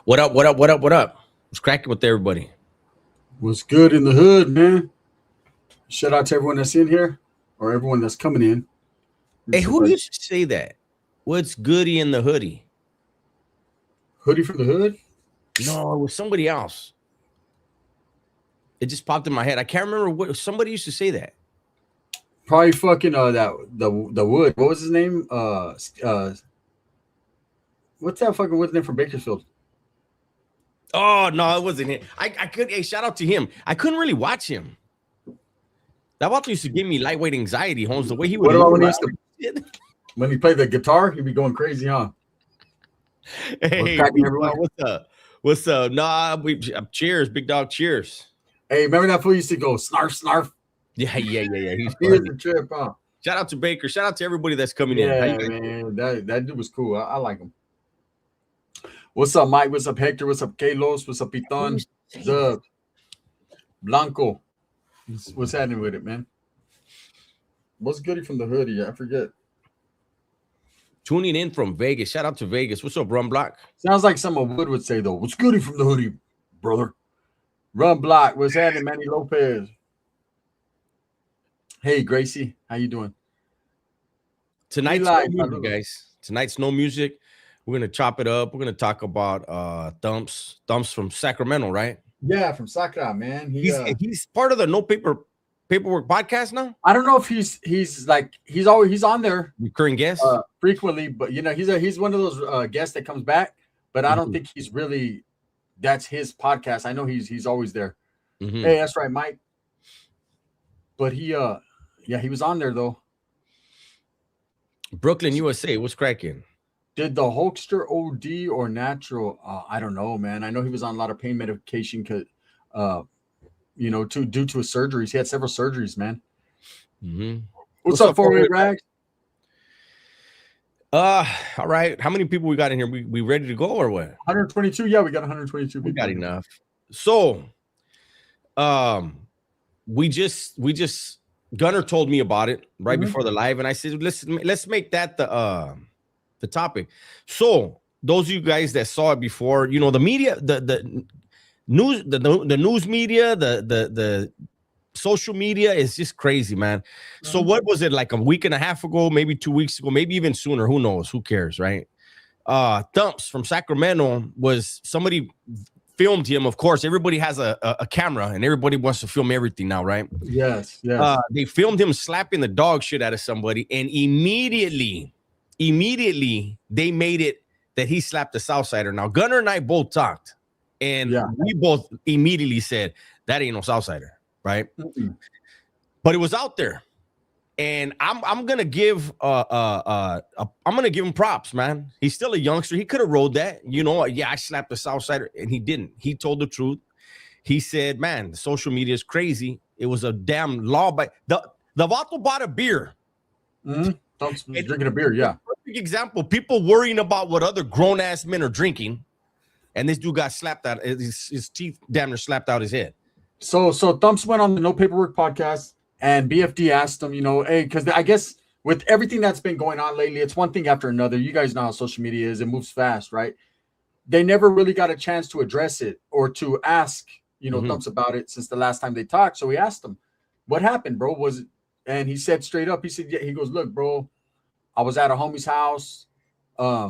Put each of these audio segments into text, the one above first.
What up? What up? What up? What up? What's cracking with everybody? What's good in the hood, man? Shout out to everyone that's in here or everyone that's coming in. Hey, who used to say that? What's goody in the hoodie? Hoodie from the hood? No, it was somebody else. It just popped in my head. I can't remember what somebody used to say that. Probably fucking the wood. What was his name? What's his name from Bakersfield? Oh no, it wasn't him. I could. Hey, shout out to him. I couldn't really watch him. That watch used to give me lightweight anxiety, Holmes. The way he would. What about when he played the guitar? He'd be going crazy, huh? Hey, what's up? What's up? Nah, cheers, big dog. Cheers. Hey, remember that fool used to go snarf, snarf? Yeah. He's the trip, huh? Shout out to Baker. Shout out to everybody that's coming in. Yeah, man, that dude was cool. I like him. What's up, Mike? What's up, Hector? What's up, Kalos? What's up, Piton? Zub, Blanco. What's happening with it, man? What's goody from the hoodie? I forget. Tuning in from Vegas. Shout out to Vegas. What's up, Rum Block? Sounds like someone would say, though. What's goody from the hoodie, brother? Rum Block. What's happening, Manny Lopez? Hey, Gracie. How you doing? Tonight's no music, guys. Tonight's no music. We're going to chop it up. We're going to talk about Thumpz. Thumpz from Sacramento, right? Yeah, from Sacramento, man. He's part of the No Paperwork podcast now. I don't know if he's on there, recurring guest frequently, but he's one of those guests that comes back. But I don't think he's really. That's his podcast. I know he's always there. Mm-hmm. Hey, that's right, Mike. But he was on there though. Brooklyn, USA. What's cracking? Did the Hulkster OD or natural? I don't know, man. I know he was on a lot of pain medication because, due to his surgeries. He had several surgeries, man. Mm-hmm. What's up, 4-way Rags? All right. How many people we got in here? We ready to go or what? 122. Yeah, we got 122 people. We got enough. So, we just Gunner told me about it right before the live, and I said, let's make that the topic. So those of you guys that saw it before, the media, the news media, the social media is just crazy, man. So what was it, like a week and a half ago, maybe 2 weeks ago, maybe even sooner, who knows, who cares, right? Thumpz from Sacramento, was somebody filmed him. Of course, everybody has a camera and everybody wants to film everything now, right? Yes. They filmed him slapping the dog shit out of somebody, and immediately they made it that he slapped the Southsider. Now, Gunner and I both talked, and we both immediately said that ain't no Southsider, right? But it was out there, and I'm gonna give him props, man. He's still a youngster. He could have rode that, I slapped the Southsider, and he didn't. He told the truth. He said, man, the social media is crazy. It was a damn law, but the Vato bought a beer. Thumpz was drinking a beer, yeah. Perfect example. People worrying about what other grown-ass men are drinking, and this dude got slapped out. His teeth damn near slapped out his head. So Thumpz went on the No Paperwork podcast, and BFD asked him, hey, because I guess with everything that's been going on lately, it's one thing after another. You guys know how social media is. It moves fast, right? They never really got a chance to address it or to ask, Thumpz about it since the last time they talked. So we asked him, what happened, bro? Was it? And he said straight up, he said, yeah, he goes, look, bro, I was at a homie's house. I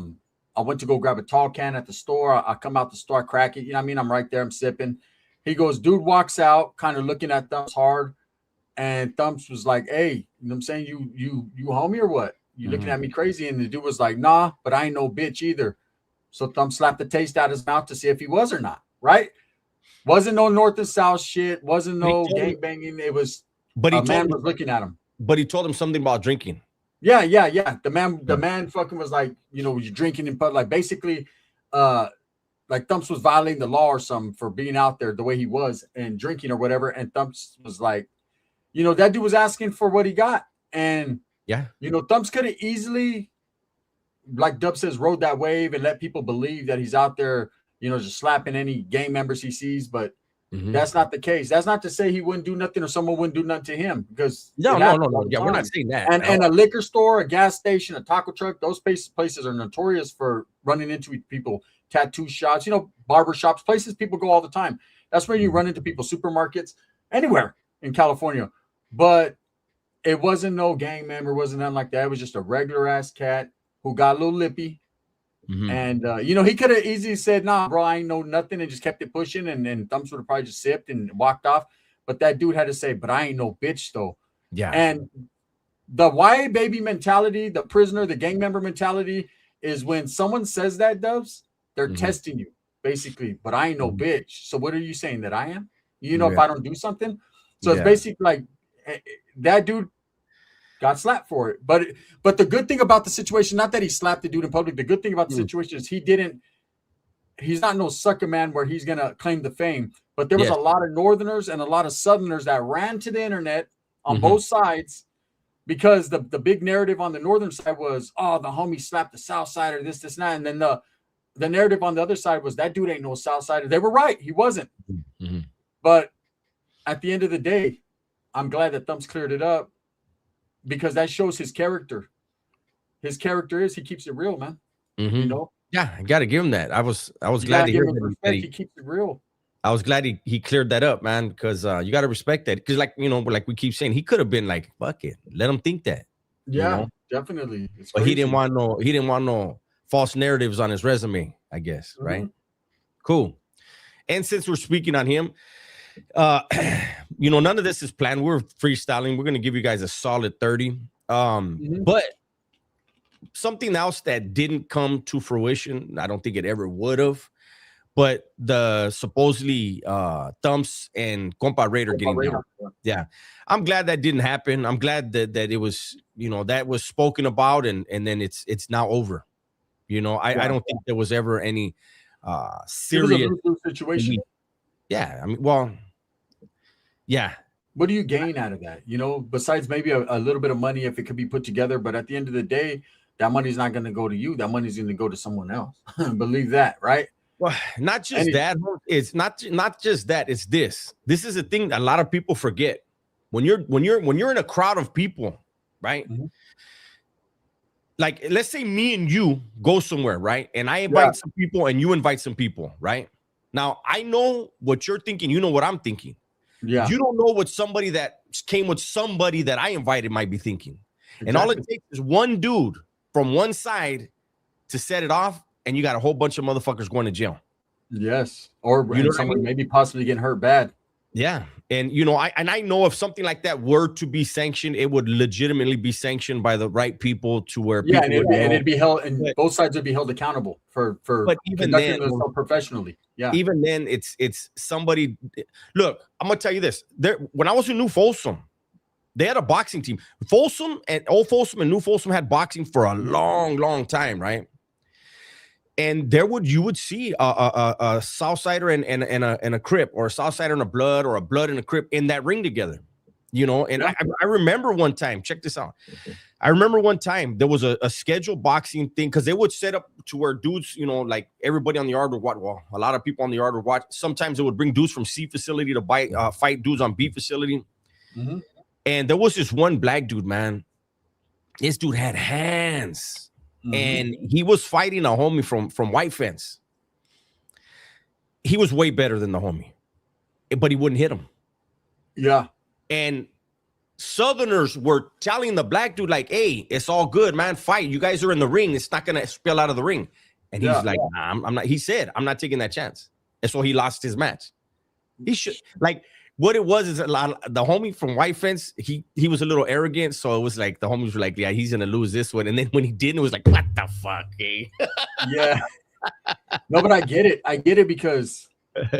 went to go grab a tall can at the store. I come out the store, I crack it. I'm right there. I'm sipping. He goes, dude walks out, kind of looking at Thumpz hard. And Thumpz was like, hey, you know what I'm saying? You homie or what? You looking at me crazy? And the dude was like, nah, but I ain't no bitch either. So Thumpz slapped the taste out of his mouth to see if he was or not, right? Wasn't no north and south shit. Wasn't no gang banging. It was, but a man was looking at him. But he told him something about drinking. Yeah. The man fucking was like, you're drinking in public. Like basically, like Thumpz was violating the law or something for being out there the way he was and drinking or whatever. And Thumpz was like, that dude was asking for what he got. And, Thumpz could have easily, like Dub says, rode that wave and let people believe that he's out there, just slapping any gang members he sees. But That's not the case. That's not to say he wouldn't do nothing or someone wouldn't do nothing to him, because No. Yeah, we're not saying that. And a liquor store, a gas station, a taco truck, those places are notorious for running into people. Tattoo shops, barber shops, places people go all the time. That's where you run into people. Supermarkets, anywhere in California. But it wasn't no gang member, wasn't nothing like that. It was just a regular ass cat who got a little lippy. And he could have easily said, "Nah, bro, I ain't know nothing," and just kept it pushing, and Thumpz would have probably just sipped and walked off. But that dude had to say, "But I ain't no bitch, though." Yeah. And the YA baby mentality, the prisoner, the gang member mentality, is when someone says that, Dubs, they're testing you, basically. But I ain't no bitch. So what are you saying, that I am? If I don't do something? So it's basically like that dude got slapped for it. But the good thing about the situation, not that he slapped the dude in public, the good thing about the situation is he's not no sucker man where he's gonna claim the fame. But there was a lot of Northerners and a lot of Southerners that ran to the internet on both sides, because the big narrative on the Northern side was, oh, the homie slapped the South Sider, this, and that. And then the narrative on the other side was, that dude ain't no South Sider. They were right. He wasn't. But at the end of the day, I'm glad that Thumpz cleared it up, because that shows his character. His character is, he keeps it real, man. Yeah, I gotta give him that. I was glad to hear that he keeps it real. I was glad he cleared that up, man, because you gotta respect that. Because like we keep saying, he could have been like, fuck it, let him think that. Yeah, definitely. But he didn't want no false narratives on his resume, I guess. Right? Cool. And since we're speaking on him, none of this is planned. We're freestyling. We're gonna give you guys a solid 30. But something else that didn't come to fruition, I don't think it ever would have, but the supposedly Thumpz and Compa Raider getting down. Yeah, I'm glad that didn't happen. I'm glad that it was, that was spoken about, and then it's now over. I don't think there was ever any serious situation. Yeah, I mean, well, yeah. What do you gain out of that? Besides maybe a little bit of money if it could be put together, but at the end of the day, that money's not going to go to you. That money's going to go to someone else. Believe that, right? Well, not just that. It's not just that. It's this. This is a thing that a lot of people forget. When you're in a crowd of people, right? Like, let's say me and you go somewhere, right? And I invite some people, and you invite some people, right? Now, I know what you're thinking. You know what I'm thinking. Yeah. You don't know what somebody that came with somebody that I invited might be thinking. Exactly. And all it takes is one dude from one side to set it off, and you got a whole bunch of motherfuckers going to jail. Yes. Or someone maybe possibly getting hurt bad. Yeah. And I know if something like that were to be sanctioned, it would legitimately be sanctioned by the right people, to where people and it'd be held, and both sides would be held accountable for but even then, professionally. Yeah. Even then, it's somebody. Look, I'm gonna tell you this. When I was in New Folsom, they had a boxing team. Folsom and Old Folsom and New Folsom had boxing for a long, long time, right? And you would see a Southsider and a Crip, or a Southsider and a Blood, or a Blood and a Crip in that ring together, And I remember one time, check this out. I remember one time there was a scheduled boxing thing, because they would set up to where dudes, like everybody on the yard would watch. Well, a lot of people on the yard would watch. Sometimes they would bring dudes from C facility to fight dudes on B facility. And there was this one black dude, man. This dude had hands. And he was fighting a homie from White Fence. He was way better than the homie, but he wouldn't hit him. Yeah. And Southerners were telling the black dude, like, hey, it's all good, man. Fight. You guys are in the ring. It's not going to spill out of the ring. And he's like, nah, I'm not. He said, I'm not taking that chance. And so he lost his match. He should, like, what it was is the homie from White Fence, he was a little arrogant, so it was like the homies were like, yeah, he's gonna lose this one. And then when he didn't, it was like, what the fuck, eh? Yeah. No, but I get it because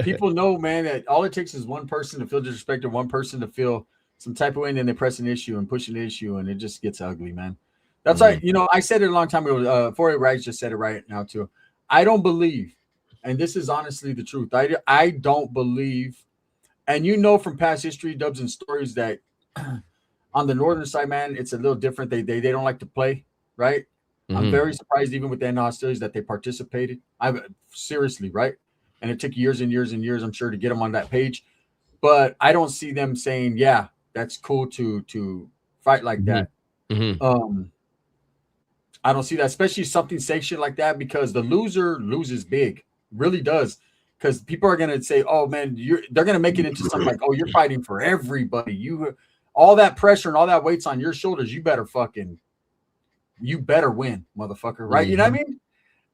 people know, man, that all it takes is one person to feel disrespected, one person to feel some type of way, and then they press an issue and push an issue, and it just gets ugly, man. That's like, I said it a long time ago. 48 Rags just said it right now too. I don't believe, and this is honestly the truth, I don't believe. And from past history, Dubs, and stories, that on the northern side, man, it's a little different. They don't like to play, right? I'm very surprised, even with the end hostilities, that they participated. Seriously, right? and it took years and years and years, I'm sure, to get him on that page. But I don't see them saying, yeah, that's cool to fight like that. I don't see that, especially something sanctioned like that, because the loser loses big, really does. Because people are gonna say, "Oh man, they're gonna make it into something like, oh, you're fighting for everybody. All that pressure and all that weight's on your shoulders. You better win, motherfucker, right? You know what I mean?"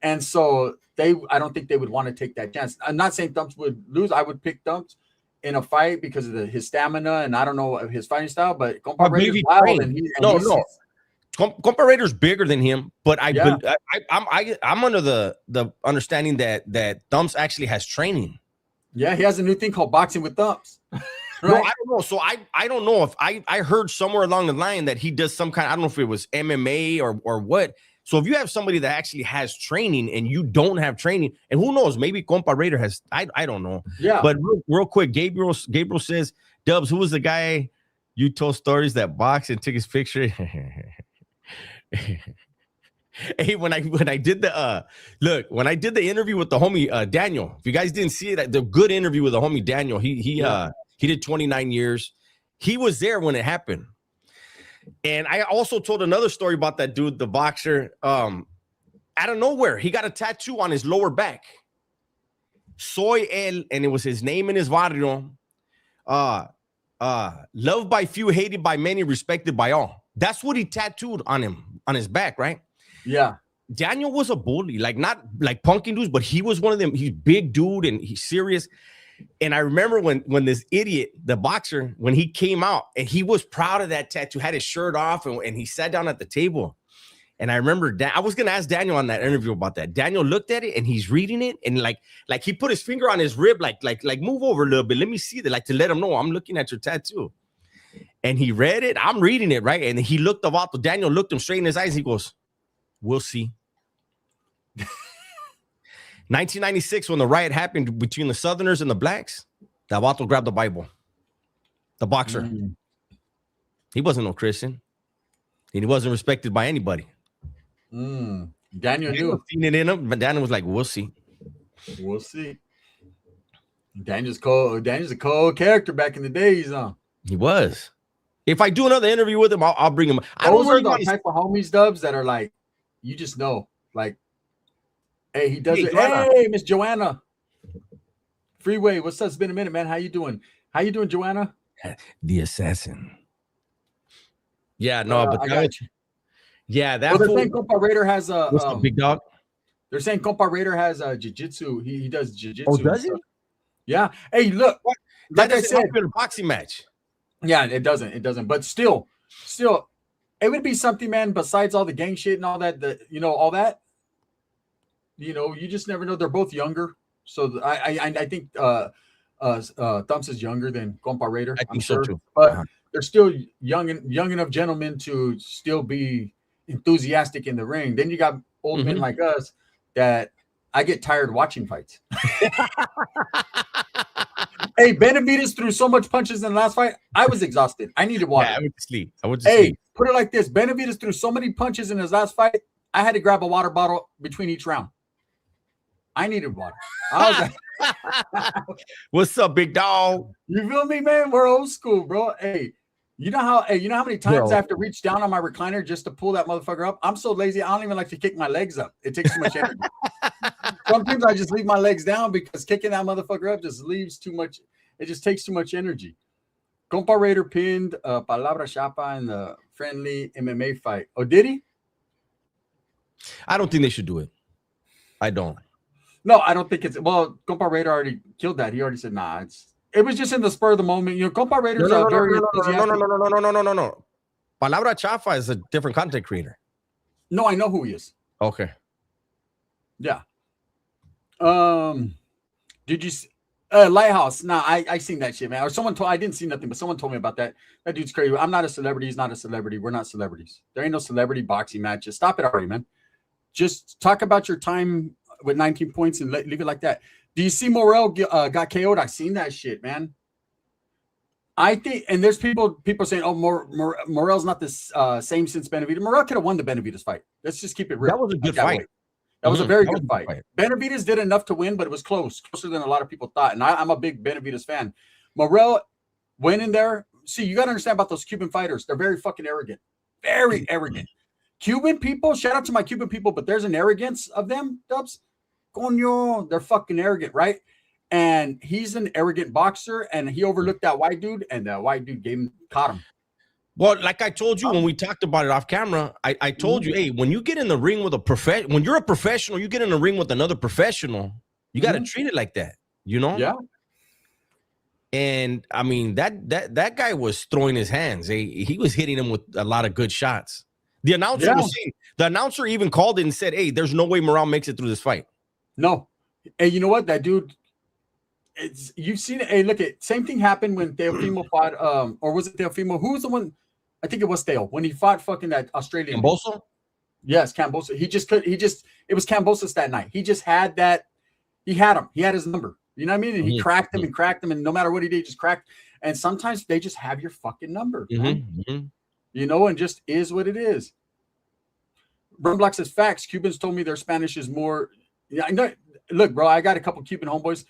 And so I don't think they would want to take that chance. I'm not saying Thumpz would lose. I would pick Thumpz in a fight because of his stamina and I don't know his fighting style, but Compa Raider's wild no. Compa Raider's bigger than him, but I'm under the understanding that Thumpz actually has training. Yeah, he has a new thing called boxing with Thumpz. Right? No, I don't know. So I don't know if I heard somewhere along the line that he does some kind. I don't know if it was MMA or what. So if you have somebody that actually has training and you don't have training, and who knows, maybe Compa Raider has. I don't know. Yeah. But real quick, Gabriel says, Dubs, who was the guy you told stories that boxed and took his picture? Hey, when I did the interview with the homie Daniel, if you guys didn't see it, the good interview with the homie Daniel, he did 29 years. He was there when it happened. And I also told another story about that dude, the boxer. Out of nowhere, he got a tattoo on his lower back. Soy él, and it was his name in his barrio. Loved by few, hated by many, respected by all. That's what he tattooed on him, on his back, right? Yeah. Daniel was a bully, like not like punking dudes, but he was one of them. He's big dude and he's serious. And I remember when this idiot, the boxer, when he came out and he was proud of that tattoo, had his shirt off and he sat down at the table. And I remember I was going to ask Daniel on that interview about that. Daniel looked at it and he's reading it. And like he put his finger on his rib, like move over a little bit. Let me see that, like to let him know I'm looking at your tattoo. And he read it. I'm reading it, right? And he looked about. Daniel looked him straight in his eyes. He goes, "We'll see." 1996, when the riot happened between the Southerners and the blacks, Davato grabbed the Bible. The boxer. He wasn't no Christian. And he wasn't respected by anybody. Daniel knew. Seen it in him, but Daniel was like, "We'll see." We'll see. Daniel's a cold character back in the days, huh? He was. If I do another interview with him, I'll bring him. Those are the type of homies, Dubs, that are like, you just know, like, hey, he does it. Hey, Miss Joanna. Freeway, what's up? It's been a minute, man. How you doing? How you doing, Joanna? The assassin. Yeah, no, but I got you. Yeah, that. Well, they're saying Compa Raider has a what's the big dog. They're saying Compa Raider has a jiu-jitsu. He does jiu-jitsu. Oh, does he? Yeah. Hey, look. Like I said, a boxing match. Yeah, it doesn't. But still, it would be something, man. Besides all the gang shit and all that, all that. You just never know. They're both younger, so I think Thumpz is younger than Compa Raider. I think so too. But they're still young enough gentlemen to still be enthusiastic in the ring. Then you got old men like us that I get tired watching fights. Hey, Benavidez threw so much punches in the last fight. I was exhausted. I needed water. Yeah, I went to sleep. Hey, put it like this. Benavidez threw so many punches in his last fight. I had to grab a water bottle between each round. I needed water. I was like, what's up, big dog? You feel me, man? We're old school, bro. Hey, you know how many times I have to reach down on my recliner just to pull that motherfucker up? I'm so lazy. I don't even like to kick my legs up. It takes too much energy. Sometimes I just leave my legs down because kicking that motherfucker up just leaves too much. It just takes too much energy. Compa Raider pinned Palabra Chapa in the friendly MMA fight. Oh, did he? I don't think they should do it. I don't. No, I don't think it's. Well, Compa Raider already killed that. He already said, nah, it was just in the spur of the moment. Compa Raider's very enthusiastic. No. Palabra Chapa is a different content creator. No, I know who he is. Okay. Yeah. Did you Lighthouse? Nah, I seen that shit, man. Or someone told I didn't see nothing, but someone told me about that. That dude's crazy. I'm not a celebrity. He's not a celebrity. We're not celebrities. There ain't no celebrity boxing matches. Stop it already, man. Just talk about your time with 19 points and leave it like that. Do you see Morel got KO'd? I seen that shit, man. I think, and there's people saying, oh, Morel's not the same since Benavidez. Morel could have won the Benavidez fight. Let's just keep it real. That was a good fight. That was a very good fight. Benavidez did enough to win, but it was closer than a lot of people thought. And I'm a big Benavidez fan. Morrell went in there. See, you got to understand about those Cuban fighters. They're very fucking arrogant. Very arrogant. Cuban people, shout out to my Cuban people, but there's an arrogance of them, Dubs. Coño, they're fucking arrogant, right? And he's an arrogant boxer, and he overlooked that white dude, and that white dude caught him. Well, like I told you when we talked about it off camera, I told you, hey, when you get in the ring with when you're a professional, you get in the ring with another professional, you got to treat it like that, you know? Yeah. And I mean, that guy was throwing his hands. He was hitting him with a lot of good shots. The announcer was saying, the announcer even called it and said, hey, there's no way Morrell makes it through this fight. No. Hey, you know what? That dude, you've seen it. Hey, look, same thing happened when Teofimo fought, or was it Teofimo? Who was the one? I think it was Teo when he fought fucking that Australian. Cambosa? Yes, Cambosa. It was Cambosa's that night. He just had that. He had him. He had his number. You know what I mean? And he cracked him and cracked him. And no matter what he did, he just cracked. And sometimes they just have your fucking number. You know, and just is what it is. Brumblock says facts. Cubans told me their Spanish is more. Yeah, I know. Look, bro, I got a couple Cuban homeboys.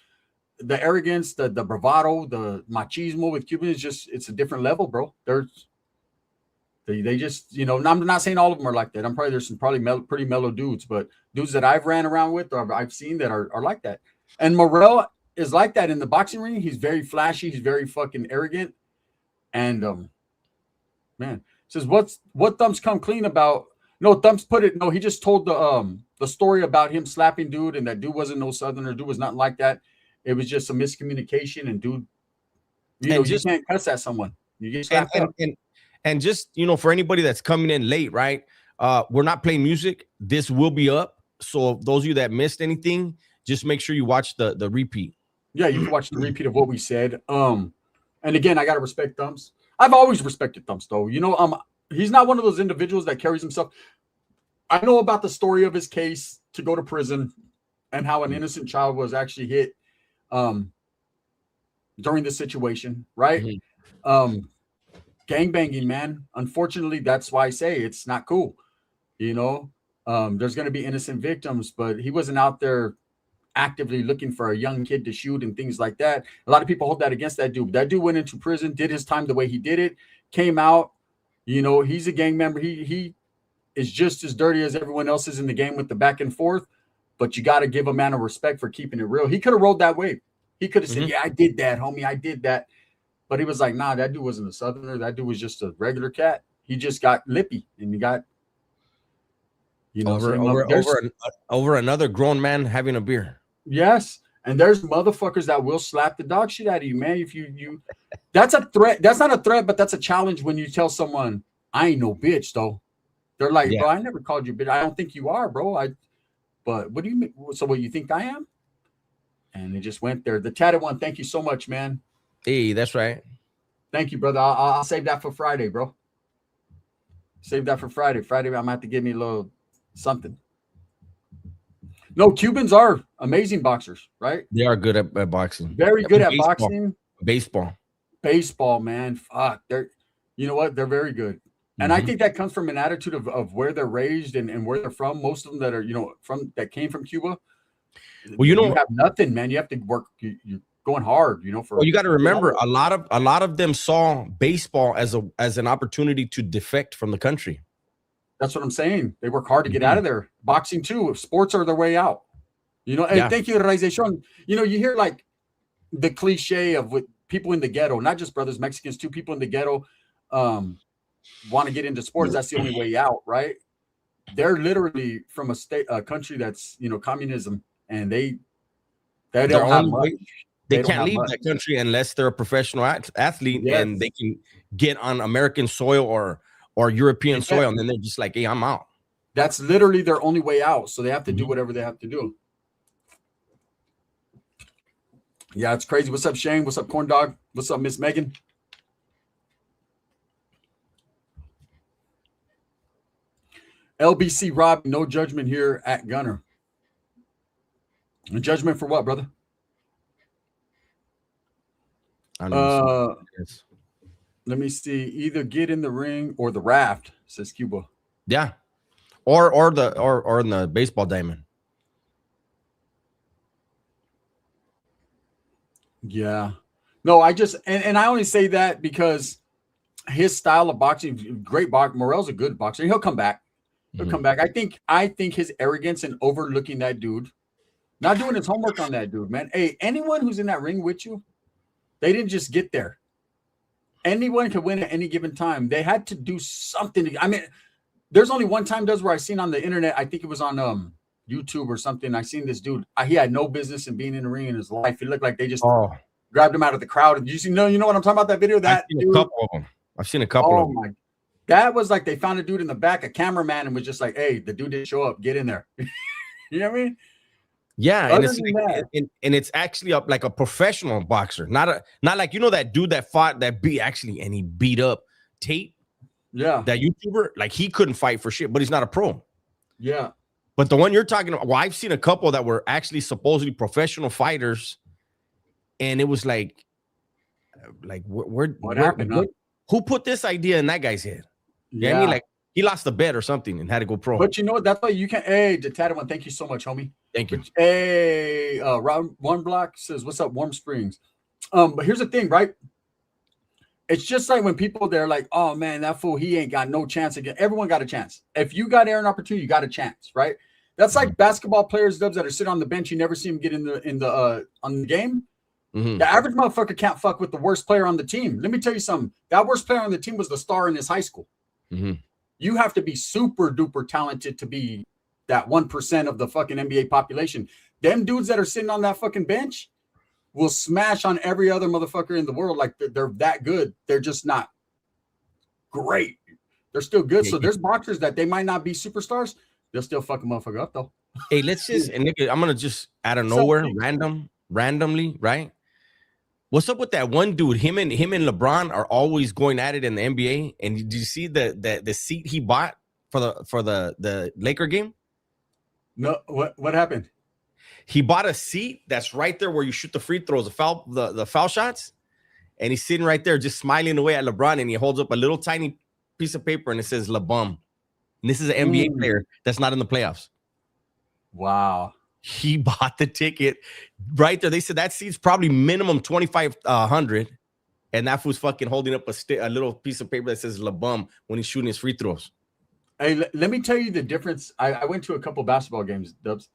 The arrogance, the bravado, the machismo with Cubans, it's a different level, bro. They just, you know, I'm not saying all of them are like that. There's some pretty mellow dudes, but dudes that I've ran around with or I've seen that are like that. And Morrell is like that in the boxing ring. He's very flashy. He's very fucking arrogant. And man, says what Thumpz come clean about? No, Thumpz put it. No, he just told the story about him slapping dude, and that dude wasn't no Southerner. Dude was nothing like that. It was just a miscommunication, and dude, you can't cuss at someone. You get slapped up. And just, you know, for anybody that's coming in late, right? We're not playing music. This will be up. So those of you that missed anything, just make sure you watch the repeat. Yeah, you can watch the repeat of what we said. And again, I gotta respect Thumpz. I've always respected Thumpz, though. You know, he's not one of those individuals that carries himself. I know about the story of his case to go to prison and how an innocent child was actually hit during the situation, right? Gangbanging, man. Unfortunately, that's why I say it's not cool. You know, there's going to be innocent victims, but he wasn't out there actively looking for a young kid to shoot and things like that. A lot of people hold that against that dude. That dude went into prison, did his time the way he did it, came out. You know, he's a gang member. He is just as dirty as everyone else is in the game with the back and forth, but you got to give a man a respect for keeping it real. He could have rolled that wave. He could have said, yeah, I did that, homie. I did that. But he was like, nah, that dude wasn't a Southerner. That dude was just a regular cat. He just got lippy and he got, you know, over another grown man having a beer. Yes. And there's motherfuckers that will slap the dog shit out of you, man. If you that's a threat. That's not a threat, but that's a challenge when you tell someone, I ain't no bitch, though. They're like, bro, I never called you bitch. I don't think you are, bro. But what do you mean? So what, you think I am? And they just went there. The tatted one, thank you so much, man. Hey, that's right. Thank you, brother. I'll save that for Friday, bro. Save that for Friday. Friday, I'm going to have to give me a little something. No, Cubans are amazing boxers, right? They are good at boxing. Very good at boxing. Baseball, man. Fuck. You know what? They're very good. And I think that comes from an attitude of where they're raised and where they're from. Most of them that are, you know, that came from Cuba. Well, you have nothing, man. You have to work. You're going hard, you know. Well, you got to remember, a lot of them saw baseball as an opportunity to defect from the country. That's what I'm saying. They work hard to get out of there. Boxing too. Sports are their way out. You know. And thank you, Realization. You know, you hear like the cliche of with people in the ghetto, not just brothers, Mexicans too. People in the ghetto want to get into sports. That's the only way out, right? They're literally from a country that's, you know, communism, and they don't have much. They can't leave that country unless they're a professional athlete and they can get on American soil or European soil, and then they're just like, hey, I'm out. That's literally their only way out. So they have to do whatever they have to do. Yeah, it's crazy. What's up, Shane? What's up, Corn Dog? What's up, Miss Megan? LBC Rob, no judgment here at Gunner. Judgment for what, brother? Let me see. Either get in the ring or the raft, says Cuba. Yeah. Or in the baseball diamond. Yeah. No, I just and I only say that because his style of boxing, great box. Morel's a good boxer. He'll come back. He'll come back. I think his arrogance and overlooking that dude, not doing his homework on that dude, man. Hey, anyone who's in that ring with you, they didn't just get there. Anyone could win at any given time. They had to do something. I mean, there's only one time where I seen on the internet. I think it was on YouTube or something. I seen this dude. He had no business in being in the ring in his life. It looked like they just grabbed him out of the crowd. You know what I'm talking about? That video. That I've seen a couple of them. My, that was like they found a dude in the back, a cameraman, and was just like, "Hey, the dude didn't show up. Get in there." You know what I mean? Yeah, and it's actually like a professional boxer, not like that dude that fought and he beat up Tate. Yeah, that YouTuber, like he couldn't fight for shit, but he's not a pro. Yeah, but the one you're talking about, well, I've seen a couple that were actually supposedly professional fighters, and it was like what happened? Who put this idea in that guy's head? Yeah, I mean, like he lost a bet or something and had to go pro. But you know what? That's why you can. Hey, the tatted one, thank you so much, homie. Thank you. Hey, Round One Block says, "What's up, Warm Springs?" But here's the thing, right? It's just like when people they're like, "Oh man, that fool, he ain't got no chance again." Everyone got a chance. If you got an opportunity, you got a chance, right? That's like basketball players, Dubs, that are sitting on the bench. You never see them get in the on the game. The average motherfucker can't fuck with the worst player on the team. Let me tell you something. That worst player on the team was the star in his high school. You have to be super duper talented to be that 1% of the fucking NBA population. Them dudes that are sitting on that fucking bench will smash on every other motherfucker in the world. Like they're that good. They're just not great. They're still good. So there's boxers that they might not be superstars. They'll still fuck a motherfucker up though. Hey, let's just, and nigga, I'm gonna just out of nowhere, randomly, right? What's up with that one dude? Him and LeBron are always going at it in the NBA. And did you see the seat he bought for the Laker game? No, what happened? He bought a seat that's right there where you shoot the free throws, the foul shots, and he's sitting right there just smiling away at LeBron, and he holds up a little tiny piece of paper and it says LeBum. And this is an NBA player that's not in the playoffs. Wow. He bought the ticket right there. They said that seat's probably minimum 2,500, and that fool's fucking holding up a little piece of paper that says LeBum when he's shooting his free throws. Hey, let me tell you the difference. I went to a couple basketball games, Dubs.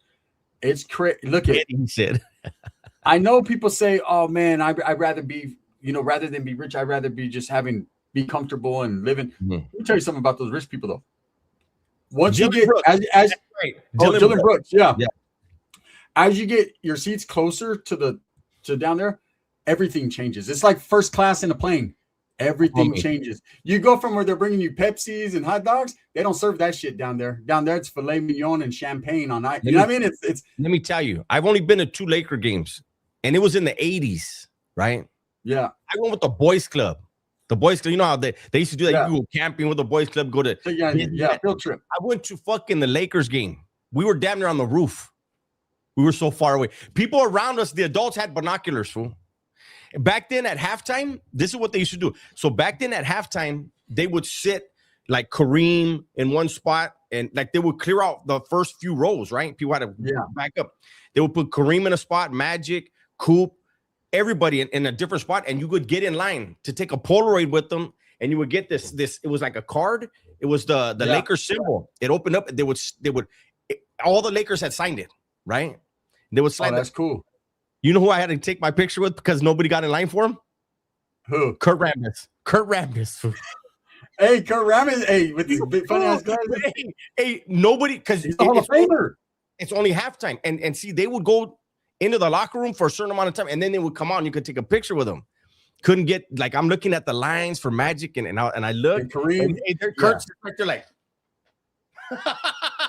It's crazy. Look at he said. I know people say, "Oh man, I'd rather be, rather than be rich, I'd rather be just be comfortable and living." Let me tell you something about those rich people, though. Once you get Dylan Brooks, yeah. As you get your seats closer to down there, everything changes. It's like first class in a plane. Everything changes. You go from where they're bringing you Pepsis and hot dogs. They don't serve that shit down there. Down there, it's filet mignon and champagne on night. You know what I mean? It's. Let me tell you, I've only been to 2 Laker games, and it was in the 80s, right? Yeah. I went with the boys club. The boys club, you know how they used to do that? Yeah. You go camping with the boys club, go to field trip. I went to fucking the Lakers game. We were damn near on the roof. We were so far away. People around us, the adults had binoculars, fool. Back then at halftime, this is what they used to do. So back then at halftime, they would sit like Kareem in one spot, and like they would clear out the first few rows, right? People had to back up. They would put Kareem in a spot, Magic, Coop, everybody in a different spot, and you would get in line to take a Polaroid with them, and you would get this. It was like a card. It was the Lakers symbol. It opened up. They would all the Lakers had signed it, right? They would slide. Oh, that's cool. You know who I had to take my picture with because nobody got in line for him? Who? Kurt Rambis. Hey, Kurt Rambis. Hey, with these big funny ass guys. Hey, nobody, because he's the Hall of Famer. It's only halftime, and see, they would go into the locker room for a certain amount of time, and then they would come out, and you could take a picture with them. Couldn't get like I'm looking at the lines for Magic, and I look. And Kareem. And Kurt's they're like,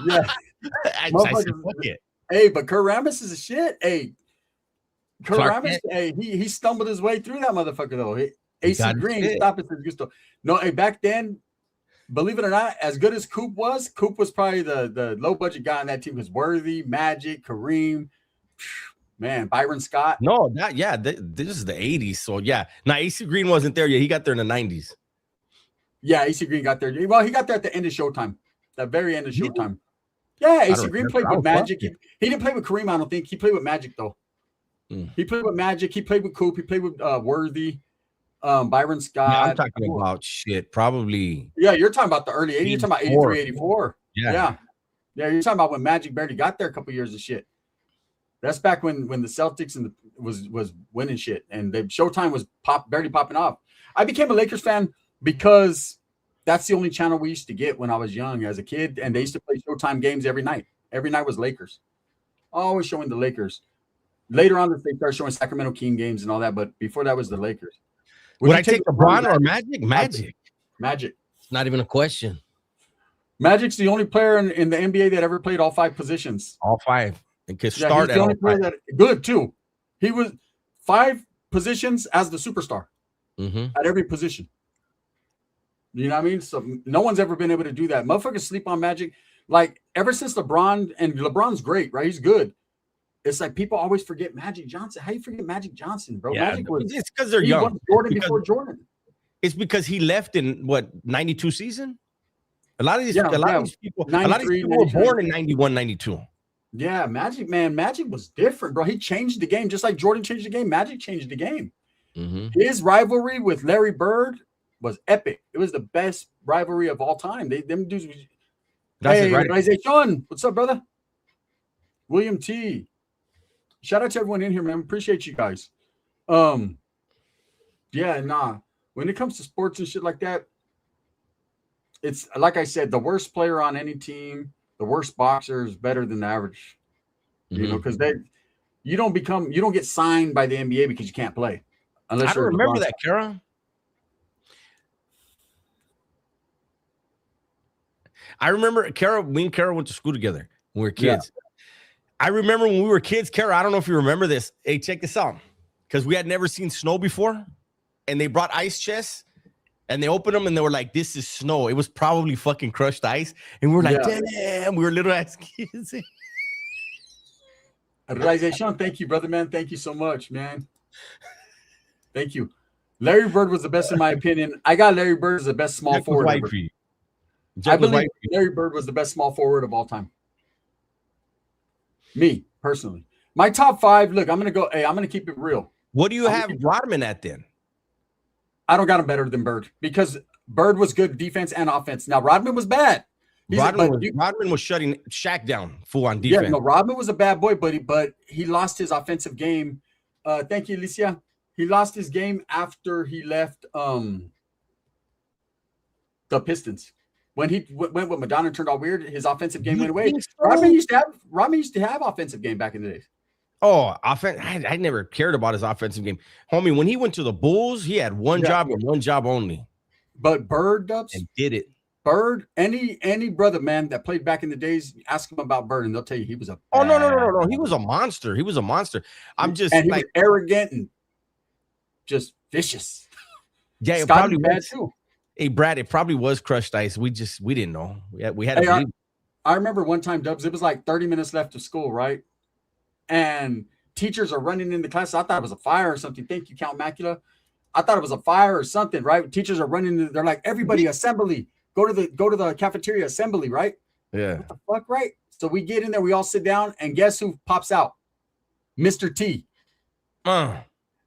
yeah. I said, fuck it. Hey, but Kurt Rambis is a shit. Hey, Kurt Rambis, hey, he stumbled his way through that motherfucker though. AC Green, stop it. No, hey, back then, believe it or not, as good as Coop was probably the low budget guy on that team. Was Worthy, Magic, Kareem, man, Byron Scott. No, this is the 80s. So yeah, now AC Green wasn't there yet. He got there in the 90s. Yeah, AC Green got there. Well, he got there at the end of Showtime, the very end of Showtime. Yeah, AC Green played with Magic. He didn't play with Kareem, I don't think. He played with Magic, though. He played with Magic. He played with Coop. He played with Worthy, Byron Scott. Yeah, I'm talking about shit. Probably. Yeah, you're talking about the early 80s. You're talking about 83, 84. Yeah. Yeah, you're talking about when Magic barely got there a couple years of shit. That's back when the Celtics was winning shit, and the Showtime was barely popping off. I became a Lakers fan because that's the only channel we used to get when I was young as a kid, and they used to play Showtime games every night. Every night was Lakers. Always showing the Lakers. Later on, they started showing Sacramento King games and all that, but before that was the Lakers. Would I take LeBron or Magic? Magic. It's not even a question. Magic's the only player in the NBA that ever played all 5 positions. All 5. And could Yeah, start he's the only player that good too. He was 5 positions as the superstar at every position. You know what I mean? So no one's ever been able to do that. Motherfuckers sleep on Magic. Like ever since LeBron, and LeBron's great, right? He's good. It's like people always forget Magic Johnson. How you forget Magic Johnson, bro? Yeah, Magic was, it's because they're young. Jordan before Jordan. It's because he left in what 92 season. A lot of these people were born in 91, 92. Yeah, Magic, man. Magic was different, bro. He changed the game just like Jordan changed the game. Magic changed the game. His rivalry with Larry Bird was epic. It was the best rivalry of all time. Them dudes. Hey, Rization. What's up, brother? William T. Shout out to everyone in here, man. Appreciate you guys. Yeah, nah. When it comes to sports and shit like that, it's like I said, the worst player on any team, the worst boxer is better than the average. You know, because you don't get signed by the NBA because you can't play. Unless I don't remember that, Kara. I remember me and Kara went to school together when we were kids. Yeah. I remember when we were kids, Kara, I don't know if you remember this. Hey, check this out. Because we had never seen snow before. And they brought ice chests. And they opened them and they were like, this is snow. It was probably fucking crushed ice. And we were like, damn, we were little ass kids. Realization, thank you, brother, man. Thank you so much, man. Thank you. Larry Bird was the best in my opinion. I got Larry Bird as the best small forward. I believe Larry Bird was the best small forward of all time. Me, personally. My top 5, look, I'm going to keep it real. What do you have Rodman at then? I don't got him better than Bird because Bird was good defense and offense. Now, Rodman was bad. Rodman was shutting Shaq down full on defense. Yeah, no, Rodman was a bad boy, but he lost his offensive game. Thank you, Alicia. He lost his game after he left the Pistons. When he went with Madonna and turned all weird, his offensive game went away. Rodman used to have offensive game back in the days. Oh, offense! I never cared about his offensive game, homie. When he went to the Bulls, he had one job and one job only. But Bird, Dubs, and did it. Bird, any brother, man, that played back in the days, ask him about Bird, and they'll tell you he was a. Oh no! He was a monster. He was a monster. I'm just and he was arrogant and just vicious. Yeah, it probably bad too. Hey, Brad, it probably was crushed ice. We didn't know. We had to believe. I remember one time, Dubs, it was like 30 minutes left of school, right? And teachers are running into class. I thought it was a fire or something. Thank you, Count Macula. I thought it was a fire or something, right? Teachers are running. They're like, everybody, assembly. Go to the cafeteria assembly, right? Yeah. What the fuck, right? So we get in there. We all sit down, and guess who pops out? Mr. T.